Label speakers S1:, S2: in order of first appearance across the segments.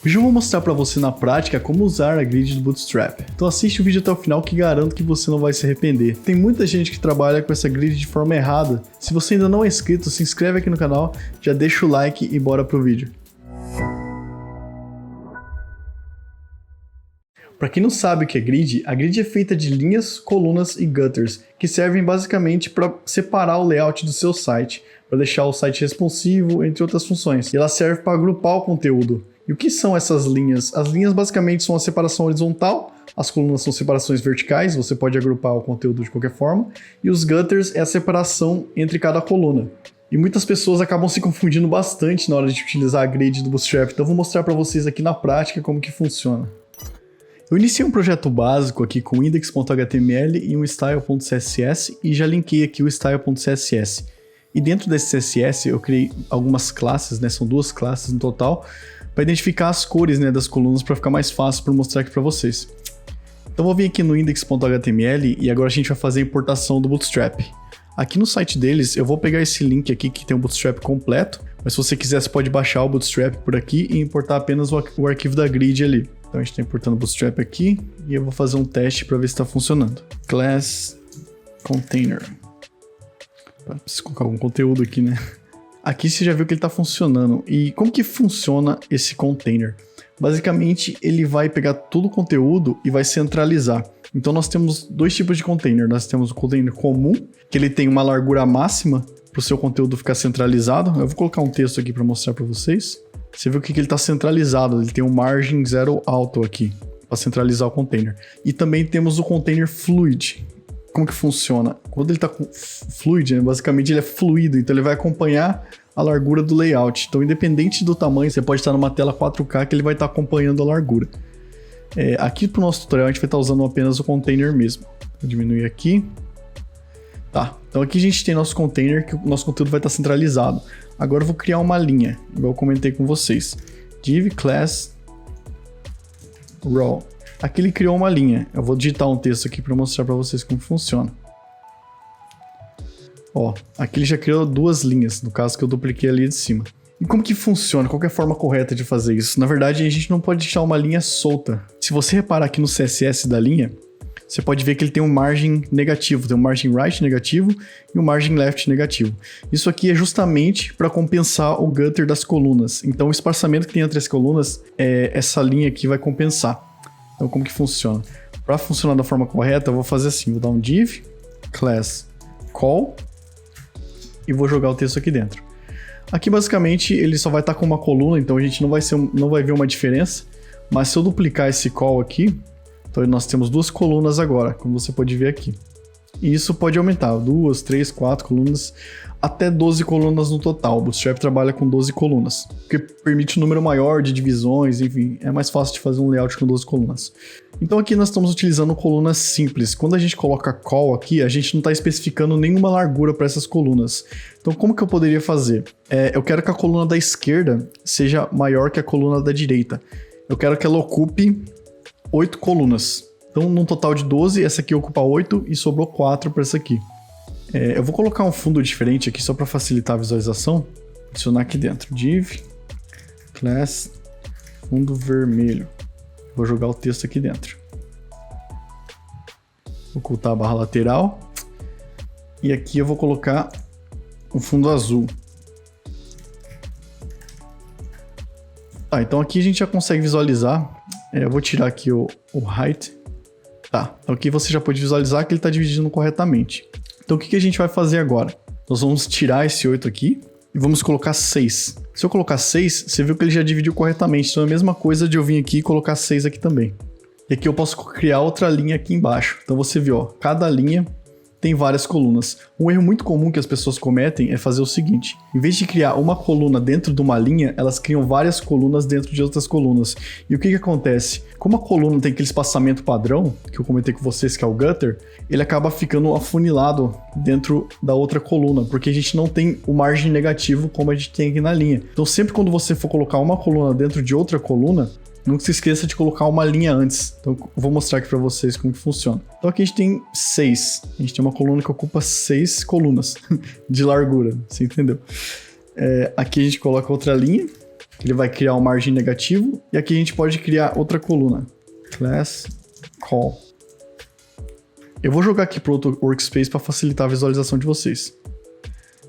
S1: Hoje eu vou mostrar para você na prática como usar a grid do Bootstrap. Então assiste o vídeo até o final que garanto que você não vai se arrepender. Tem muita gente que trabalha com essa grid de forma errada. Se você ainda não é inscrito, se inscreve aqui no canal, já deixa o like e bora pro vídeo. Para quem não sabe o que é grid, a grid é feita de linhas, colunas e gutters, que servem basicamente para separar o layout do seu site, para deixar o site responsivo, entre outras funções. E ela serve para agrupar o conteúdo. E o que são essas linhas? As linhas basicamente são a separação horizontal, as colunas são separações verticais, você pode agrupar o conteúdo de qualquer forma, e os gutters é a separação entre cada coluna. E muitas pessoas acabam se confundindo bastante na hora de utilizar a grid do Bootstrap, então eu vou mostrar para vocês aqui na prática como que funciona. Eu iniciei um projeto básico aqui com index.html e um style.css e já linkei aqui o style.css. E dentro desse CSS eu criei algumas classes, são 2 classes no total, para identificar as cores das colunas para ficar mais fácil para mostrar aqui para vocês. Então vou vir aqui no index.html e agora a gente vai fazer a importação do Bootstrap. Aqui no site deles eu vou pegar esse link aqui que tem o Bootstrap completo, mas se você quiser você pode baixar o Bootstrap por aqui e importar apenas o arquivo da grid ali. Então a gente está importando o Bootstrap aqui e eu vou fazer um teste para ver se está funcionando. Class Container. Preciso colocar algum conteúdo aqui, Aqui você já viu que ele está funcionando. E como que funciona esse container? Basicamente, ele vai pegar todo o conteúdo e vai centralizar. Então nós temos 2 tipos de container. Nós temos o container comum, que ele tem uma largura máxima para o seu conteúdo ficar centralizado. Eu vou colocar um texto aqui para mostrar para vocês. Você viu que ele está centralizado, ele tem um margin zero auto aqui, para centralizar o container. E também temos o container fluid. Como que funciona? Quando ele está com fluid, basicamente ele é fluido, então ele vai acompanhar a largura do layout. Então, independente do tamanho, você pode estar numa tela 4K que ele vai estar acompanhando a largura. Aqui para o nosso tutorial a gente vai estar usando apenas o container mesmo. Vou diminuir aqui. Tá, então aqui a gente tem nosso container, que o nosso conteúdo vai estar centralizado. Agora eu vou criar uma linha, igual eu comentei com vocês. Div class raw. Aqui ele criou uma linha. Eu vou digitar um texto aqui para mostrar para vocês como funciona. Ó, aqui ele já criou 2 linhas, no caso que eu dupliquei ali de cima. E como que funciona? Qual que é a forma correta de fazer isso? Na verdade, a gente não pode deixar uma linha solta. Se você reparar aqui no CSS da linha, você pode ver que ele tem um margin negativo, tem um margin right negativo e um margin left negativo. Isso aqui é justamente para compensar o gutter das colunas. Então o espaçamento que tem entre as colunas, essa linha aqui vai compensar. Então como que funciona? Para funcionar da forma correta, eu vou fazer assim, vou dar um div class call e vou jogar o texto aqui dentro. Aqui basicamente ele só vai estar com uma coluna, então a gente não vai ver uma diferença, mas se eu duplicar esse call aqui, então nós temos 2 colunas agora, como você pode ver aqui. E isso pode aumentar, 2, 3, 4 colunas, até 12 colunas no total. O Bootstrap trabalha com 12 colunas, porque permite um número maior de divisões, enfim, é mais fácil de fazer um layout com 12 colunas. Então aqui nós estamos utilizando colunas simples. Quando a gente coloca call aqui, a gente não está especificando nenhuma largura para essas colunas. Então como que eu poderia fazer? Eu quero que a coluna da esquerda seja maior que a coluna da direita. Eu quero que ela ocupe 8 colunas. Então, num total de 12, essa aqui ocupa 8 e sobrou 4 para essa aqui. Eu vou colocar um fundo diferente aqui só para facilitar a visualização. Adicionar aqui dentro. Div, class, fundo vermelho. Vou jogar o texto aqui dentro. Ocultar a barra lateral. E aqui eu vou colocar um fundo azul. Tá, então aqui a gente já consegue visualizar. Eu vou tirar aqui o height. Tá, então aqui você já pode visualizar que ele está dividindo corretamente. Então o que a gente vai fazer agora? Nós vamos tirar esse 8 aqui e vamos colocar 6. Se eu colocar 6, você viu que ele já dividiu corretamente. Então é a mesma coisa de eu vir aqui e colocar 6 aqui também. E aqui eu posso criar outra linha aqui embaixo. Então você viu, cada linha tem várias colunas. Um erro muito comum que as pessoas cometem é fazer o seguinte: em vez de criar uma coluna dentro de uma linha, elas criam várias colunas dentro de outras colunas. E o que acontece? Como a coluna tem aquele espaçamento padrão, que eu comentei com vocês que é o gutter, ele acaba ficando afunilado dentro da outra coluna, porque a gente não tem o margem negativo como a gente tem aqui na linha. Então sempre quando você for colocar uma coluna dentro de outra coluna, nunca se esqueça de colocar uma linha antes. Então eu vou mostrar aqui para vocês como que funciona. Então aqui a gente tem 6. A gente tem uma coluna que ocupa 6 colunas de largura, você entendeu? Aqui a gente coloca outra linha. Ele vai criar um margem negativo. E aqui a gente pode criar outra coluna. Class call. Eu vou jogar aqui para outro workspace para facilitar a visualização de vocês.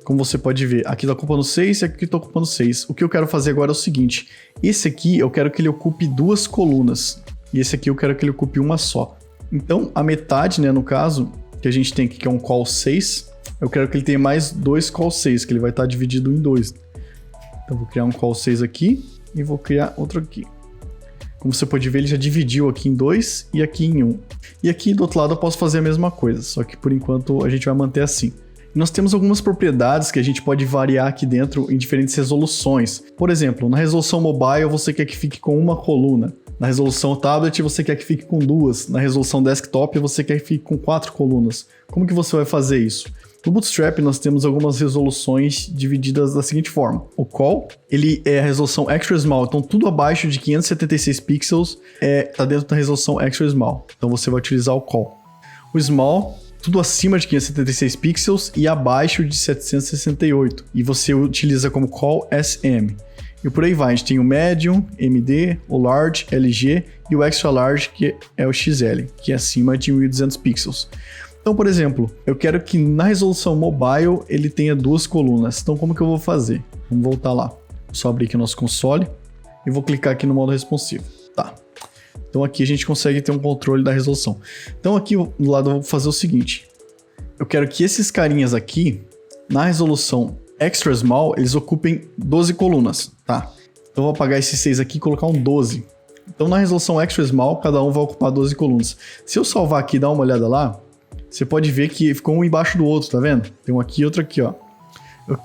S1: Como você pode ver, aqui está ocupando 6 e aqui está ocupando 6. O que eu quero fazer agora é o seguinte. Esse aqui eu quero que ele ocupe 2 colunas. E esse aqui eu quero que ele ocupe uma só. Então, a metade, né, no caso, que a gente tem aqui, que é um call 6, eu quero que ele tenha mais 2 call 6, que ele vai estar dividido em 2. Então, eu vou criar um call 6 aqui e vou criar outro aqui. Como você pode ver, ele já dividiu aqui em 2 e aqui em 1. E aqui do outro lado eu posso fazer a mesma coisa, só que por enquanto a gente vai manter assim. E nós temos algumas propriedades que a gente pode variar aqui dentro em diferentes resoluções. Por exemplo, na resolução mobile você quer que fique com uma coluna. Na resolução tablet você quer que fique com 2. Na resolução desktop você quer que fique com 4 colunas. Como que você vai fazer isso? No Bootstrap nós temos algumas resoluções divididas da seguinte forma. O call, ele é a resolução extra small, então tudo abaixo de 576 pixels está dentro da resolução extra small. Então você vai utilizar o call. O small, tudo acima de 576 pixels e abaixo de 768. E você utiliza como call SM. E por aí vai, a gente tem o medium, MD, o large, LG e o extra large, que é o XL, que é acima de 1200 pixels. Então, por exemplo, eu quero que na resolução mobile ele tenha 2 colunas. Então, como que eu vou fazer? Vamos voltar lá. Vou só abrir aqui o nosso console e vou clicar aqui no modo responsivo. Tá. Então, aqui a gente consegue ter um controle da resolução. Então, aqui do lado eu vou fazer o seguinte. Eu quero que esses carinhas aqui, na resolução extra small, eles ocupem 12 colunas, tá? Então, eu vou apagar esses 6 aqui e colocar um 12. Então, na resolução extra small, cada um vai ocupar 12 colunas. Se eu salvar aqui e dar uma olhada lá, você pode ver que ficou um embaixo do outro, tá vendo? Tem um aqui e outro aqui, ó.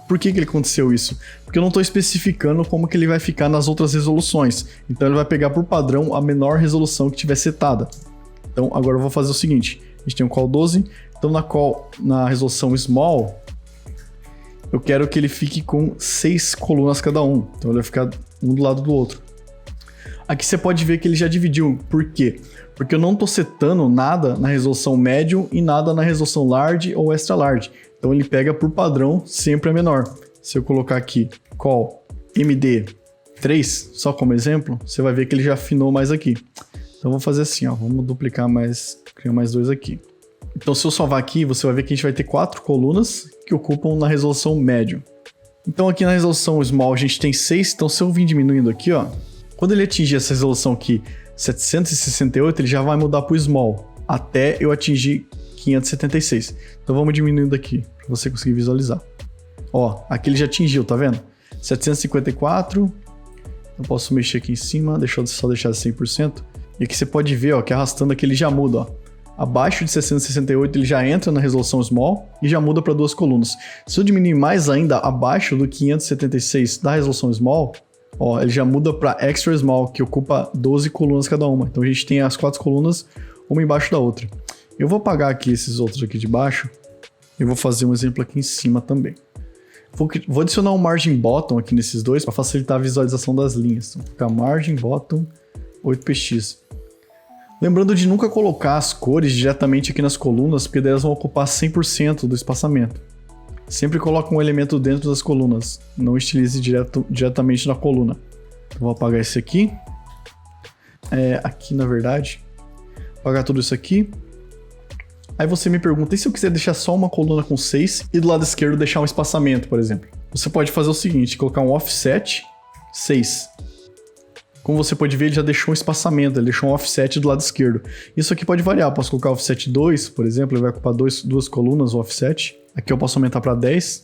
S1: Por que aconteceu isso? Porque eu não estou especificando como que ele vai ficar nas outras resoluções. Então ele vai pegar por padrão a menor resolução que tiver setada. Então agora eu vou fazer o seguinte. A gente tem um call 12. Então na resolução small, eu quero que ele fique com 6 colunas cada um. Então ele vai ficar um do lado do outro. Aqui você pode ver que ele já dividiu. Por quê? Porque eu não estou setando nada na resolução medium e nada na resolução large ou extra large. Então ele pega por padrão sempre a menor. Se eu colocar aqui call MD 3, só como exemplo, você vai ver que ele já afinou mais aqui. Então eu vou fazer assim, ó, vamos duplicar mais, criar mais 2 aqui. Então se eu salvar aqui, você vai ver que a gente vai ter 4 colunas que ocupam na resolução medium. Então aqui na resolução small a gente tem 6, então se eu vir diminuindo aqui, ó, quando ele atingir essa resolução aqui, 768, ele já vai mudar para o small, até eu atingir 576. Então vamos diminuindo aqui, para você conseguir visualizar. Ó, aqui ele já atingiu, tá vendo? 754, eu posso mexer aqui em cima, só deixar 100%. E aqui você pode ver, ó, que arrastando aqui ele já muda, ó. Abaixo de 668 ele já entra na resolução small e já muda para 2 colunas. Se eu diminuir mais ainda, abaixo do 576 da resolução small, ó, ele já muda para extra small, que ocupa 12 colunas cada uma. Então a gente tem as 4 colunas, uma embaixo da outra. Eu vou apagar aqui esses outros aqui de baixo. Eu vou fazer um exemplo aqui em cima também. Vou adicionar um margin bottom aqui nesses dois para facilitar a visualização das linhas. Então, vou ficar margin bottom 8px. Lembrando de nunca colocar as cores diretamente aqui nas colunas, porque daí elas vão ocupar 100% do espaçamento. Sempre coloque um elemento dentro das colunas, não estilize diretamente na coluna. Então, vou apagar esse aqui. Aqui na verdade, apagar tudo isso aqui. Aí você me pergunta, e se eu quiser deixar só uma coluna com 6 e do lado esquerdo deixar um espaçamento, por exemplo? Você pode fazer o seguinte, colocar um offset 6. Como você pode ver, ele já deixou um espaçamento, ele deixou um offset do lado esquerdo. Isso aqui pode variar, eu posso colocar offset 2, por exemplo, ele vai ocupar 2 colunas o offset. Aqui eu posso aumentar para 10.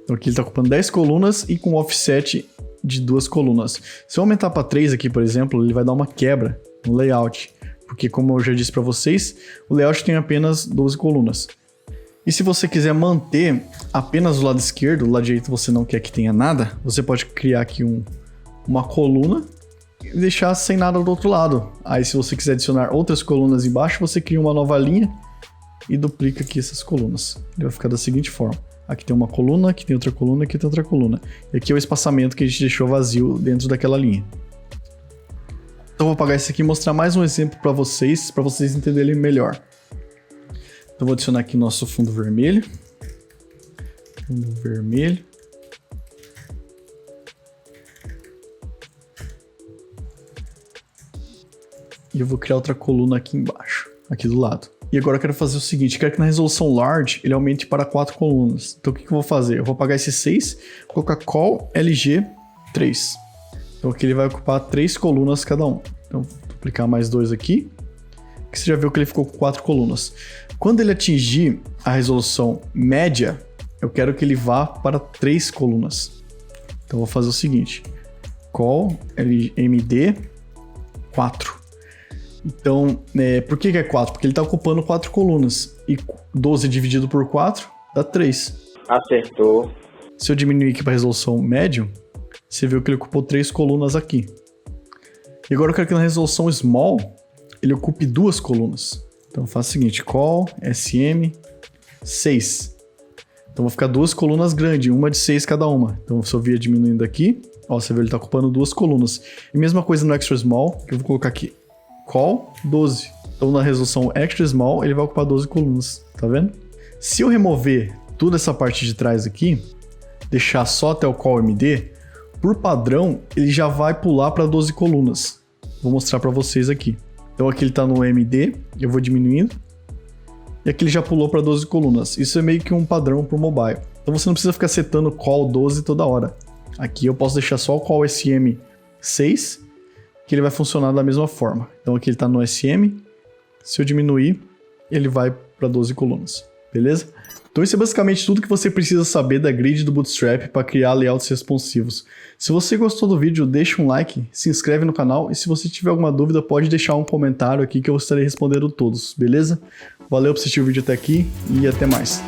S1: Então aqui ele está ocupando 10 colunas e com offset de 2 colunas. Se eu aumentar para 3 aqui, por exemplo, ele vai dar uma quebra no layout. Porque como eu já disse para vocês, o layout tem apenas 12 colunas. E se você quiser manter apenas o lado esquerdo, o lado direito você não quer que tenha nada, você pode criar aqui uma coluna e deixar sem nada do outro lado. Aí se você quiser adicionar outras colunas embaixo, você cria uma nova linha e duplica aqui essas colunas. Ele vai ficar da seguinte forma. Aqui tem uma coluna, aqui tem outra coluna, aqui tem outra coluna. E aqui é o espaçamento que a gente deixou vazio dentro daquela linha. Então eu vou apagar esse aqui e mostrar mais um exemplo para vocês entenderem melhor. Então vou adicionar aqui nosso fundo vermelho. Fundo vermelho. e eu vou criar outra coluna aqui embaixo, aqui do lado. E agora eu quero fazer o seguinte, eu quero que na resolução large ele aumente para 4 colunas. Então o que eu vou fazer? Eu vou apagar esse 6, vou colocar col LG 3. Então aqui ele vai ocupar 3 colunas cada um. Então vou duplicar mais 2 aqui, que você já viu que ele ficou com 4 colunas. Quando ele atingir a resolução média, eu quero que ele vá para 3 colunas. Então eu vou fazer o seguinte, col LMD 4. Então, por que é 4? Porque ele está ocupando 4 colunas. E 12 dividido por 4 dá 3.
S2: Acertou.
S1: Se eu diminuir aqui para a resolução médio, você viu que ele ocupou 3 colunas aqui. E agora eu quero que na resolução small, ele ocupe 2 colunas. Então eu faço o seguinte, col SM 6. Então vai ficar 2 colunas grandes, uma de 6 cada uma. Então se eu vier diminuindo aqui, ó, você vê ele está ocupando 2 colunas. E mesma coisa no extra small, que eu vou colocar aqui. Col 12. Então na resolução extra small ele vai ocupar 12 colunas, tá vendo? Se eu remover toda essa parte de trás aqui, deixar só até o col MD, por padrão ele já vai pular para 12 colunas. Vou mostrar para vocês aqui. Então aqui ele está no MD, eu vou diminuindo, e aqui ele já pulou para 12 colunas. Isso é meio que um padrão para o mobile. Então você não precisa ficar setando col 12 toda hora. Aqui eu posso deixar só o col SM 6, que ele vai funcionar da mesma forma. Então aqui ele está no SM, se eu diminuir, ele vai para 12 colunas, beleza? Então isso é basicamente tudo que você precisa saber da grid do Bootstrap para criar layouts responsivos. Se você gostou do vídeo, deixa um like, se inscreve no canal e se você tiver alguma dúvida pode deixar um comentário aqui que eu estarei respondendo todos, beleza? Valeu por assistir o vídeo até aqui e até mais.